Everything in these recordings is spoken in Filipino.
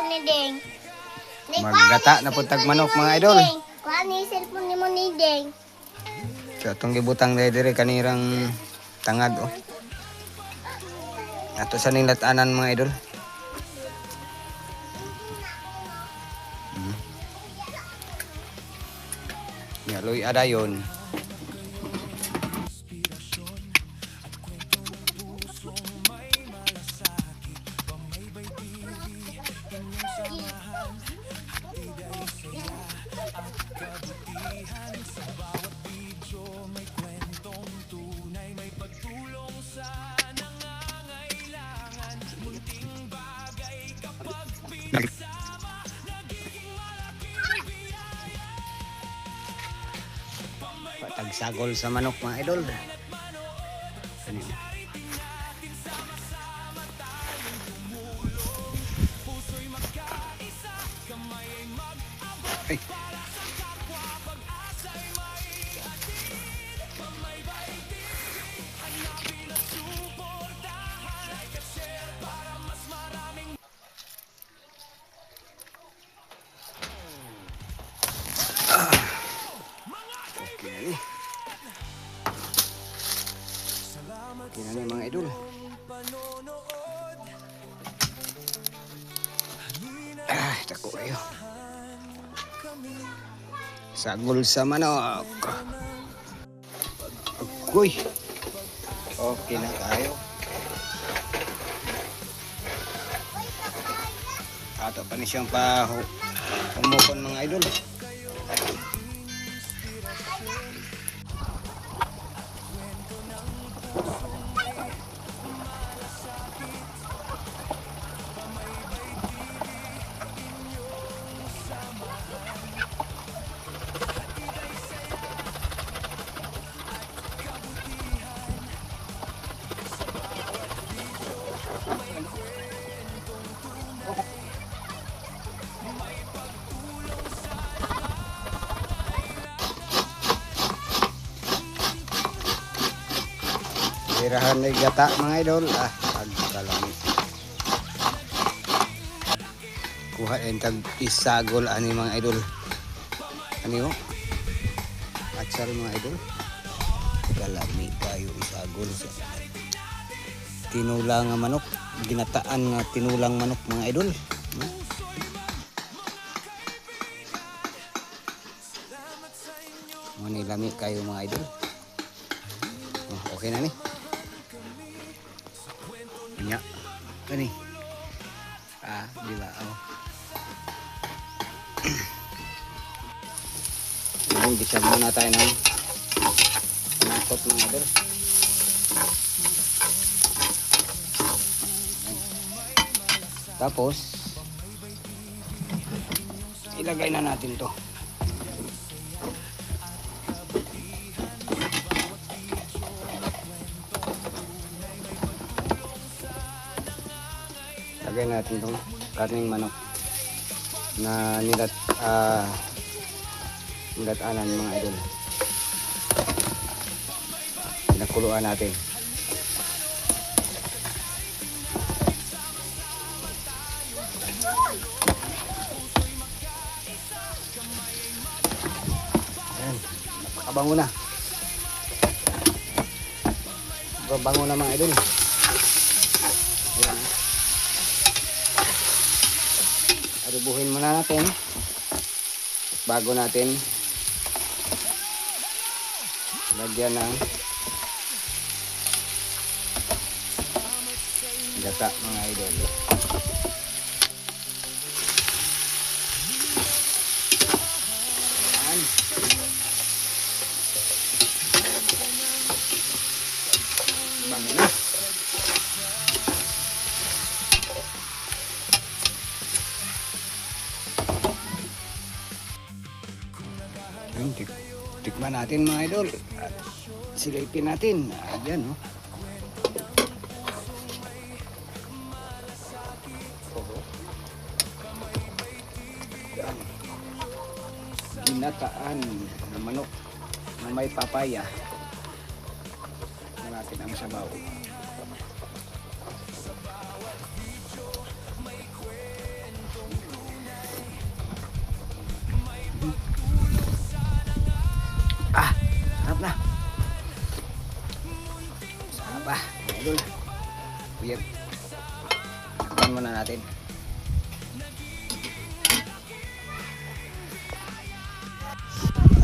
ni Ding. Maggata na po tag manok mga idol. Kuha ni cellphone ni mo ni Ding. So itong gibutang dire kanirang tangad oh. Ato sa ning latanan mga idol. Yaloy adayon. Patagsagol sa manok mga idol. Kanina. Ay. Yan mga idol. Tako kayo. Sagol sa manok. Agoy. Okay na tayo. Ato pa ni siyang humukon mga idol. Tirahan ng gata mga idol. Pagkalami. Kuha yung tag-isagol ani mga idol. Ano yun? Atsar mga idol. Kalami tayo isagol sa tinulang manok. Ginataan nga tinulang manok mga idol. Manilami kayo mga idol. Okay na ni. Nya. Kani. Bila oh. Ngayon bisag muna tayo ng nakot mga idol. Tapos ilagay na natin to. Lagay natin itong karning manok na nilatanan mga idol. Pinakuluan natin. Ayan, napakabango na. Bango na mga idol. Ayan. Arubuhin muna natin bago natin lagyan ng gata mga idol. Ayan. Bango na. Tikman natin mga idol at silipin natin. Ayan oh. Ginataan na manok na may papaya. Tignan natin ang sabaw.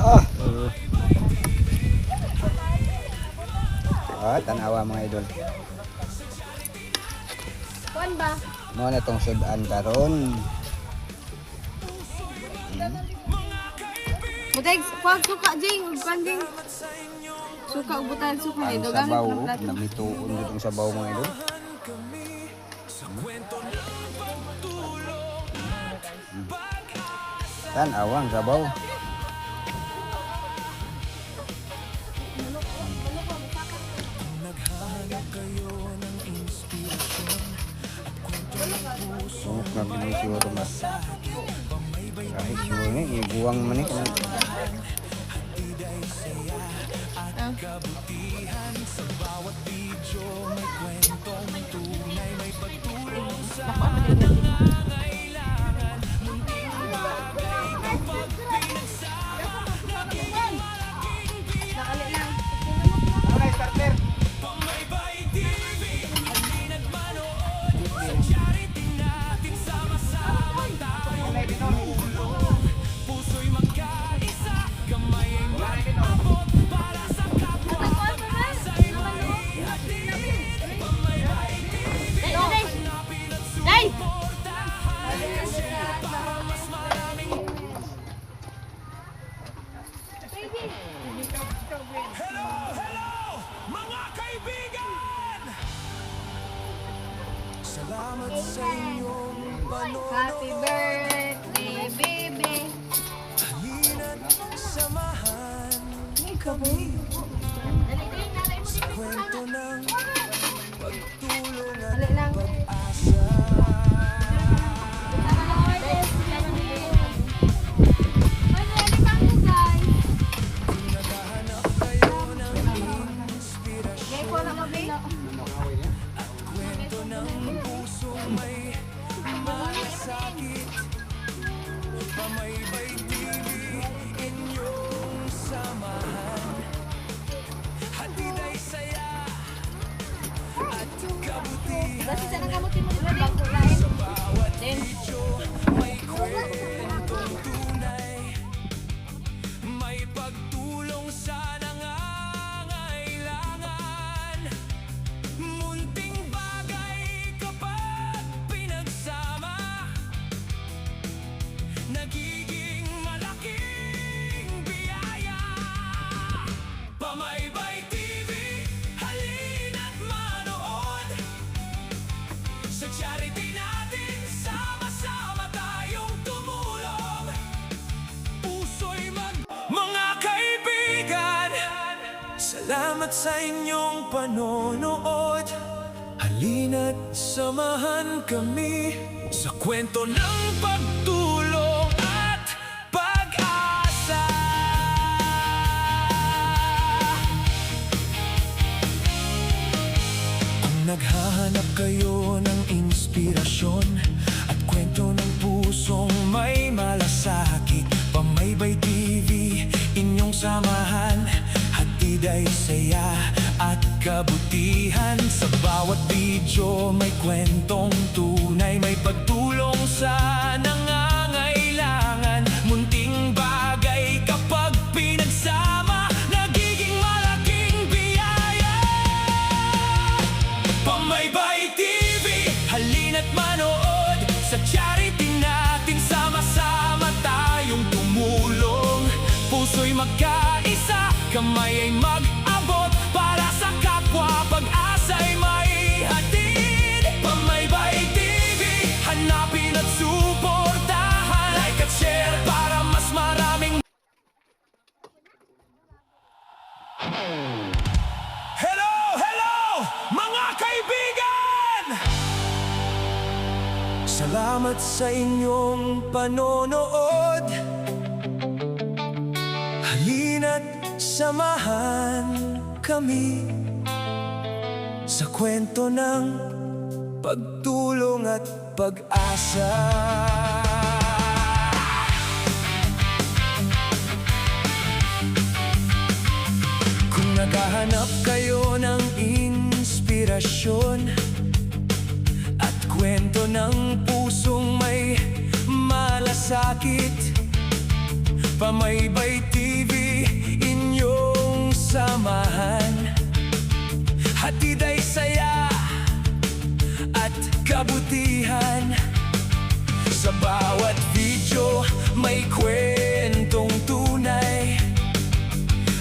Ah. Ah, tanawa mga idol. Kuan ba? Mo na tong sudan karon. Butay, kuwag suka, Jing. Kanding. Suka, ubutan, suka. Ang Dogan sabaw, ng plato. namituon dito ang sabaw mga idol. Tanawa ang sabaw. Sungok na bigay siguro ba? Kahit siguro nga, iguang man eh. Nakali lang. Dai! Mga kaibigan! Salamat sa inyong Happy birthday, baby. halina't samahan kami sa kwento ng pagtulong at Dali lang. pag-asa. Naghahanap kayo ng inspirasyon, kwento ng pusong may malasakit. Pamaybay TV, inyong samahan. Hatid ay saya at kabutihan. Basta sa nakamutin mo dito bang kulain? Bawat video may kwentong tunay. May pagtulong sa nangangailangan. Munting bagay kapag pinagsama, nagiging malaking biyaya. Pamaybay TV, halina't manood sa charity natin, sama-sama tayong tumulong. Puso'y Mga kaibigan, salamat sa inyong panonood. Halina't samahan kami sa kwento ng pagtulong at pag-asa. Kung naghahanap kayo ng inspirasyon at kwento ng pusong may malasakit, Pamaybay TV, inyong samahan. Hatid ay saya at kabutihan. Sa bawat video may kwentong tunay. May pagtulong sa nangangailangan. Munting bagay kapag pinagsama, nagiging malaking biyaya. Pamaybay TV, halina't manood sa charity natin, sama-sama tayong tumulong. Puso'y magkaisa, kamay ay mag-abot para sa kapwa, pag-asa'y may hatid. Pamaybay TV, hanapin at suportahan. Like at share para mas maraming. Hello, hello, mga kaibigan! Salamat sa inyong panonood. Halina't samahan kami sa kwento ng pagtulong at pag-asa. Kung naghahanap kayo ng inspirasyon at kwento ng pusong may malasakit, Pamaybay TV, samahan, hatid ay saya at kabutihan. Sa bawat video may kwentong tunay,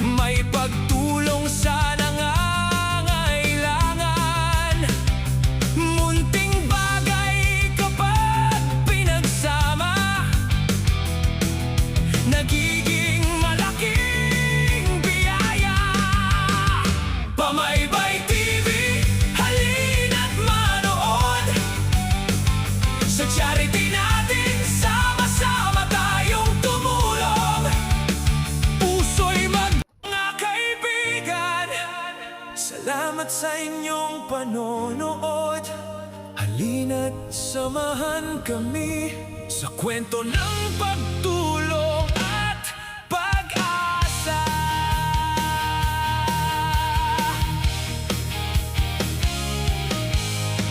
may pagtulong sa nangangailangan. Munting bagay kapag pinagsama, nagiging malaking biyaya. Pamaybay TV, halina't manood sa charity natin, sama-sama tayong tumulong. Puso'y mga kaibigan, salamat sa inyong panonood. Halina't samahan kami sa kwento ng pagtulong at pag-asa.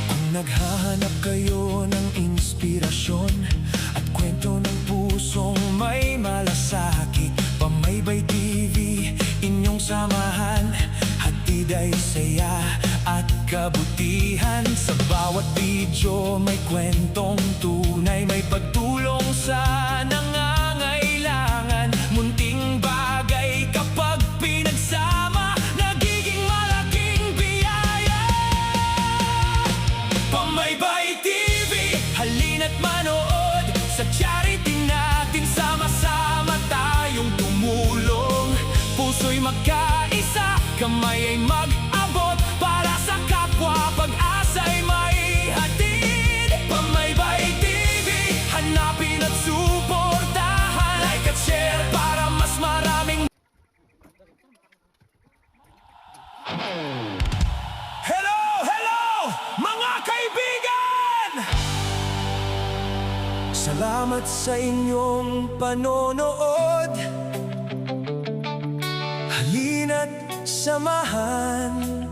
Kung naghahanap kayo ng inspirasyon at kwento ng pusong may malasakit, Pamaybay TV, inyong samahan, hatid ay saya at kabutihan. Sa bawat video may kwentong tunay, may pagtulong sa nangangailangan. Munting bagay kapag pinagsama, nagiging malaking biyaya. Pamaybay TV, halina't manood sa charity natin, sama-sama tayong tumulong. Puso'y magkaisa, kamay ay mag-abot para sa kapwa, pag-asa'y may hatid. Pamaybay TV, hanapin at suportahan, like at share para mas maraming. Hello, hello, mga kaibigan! Salamat sa inyong panonood. Halina't samahan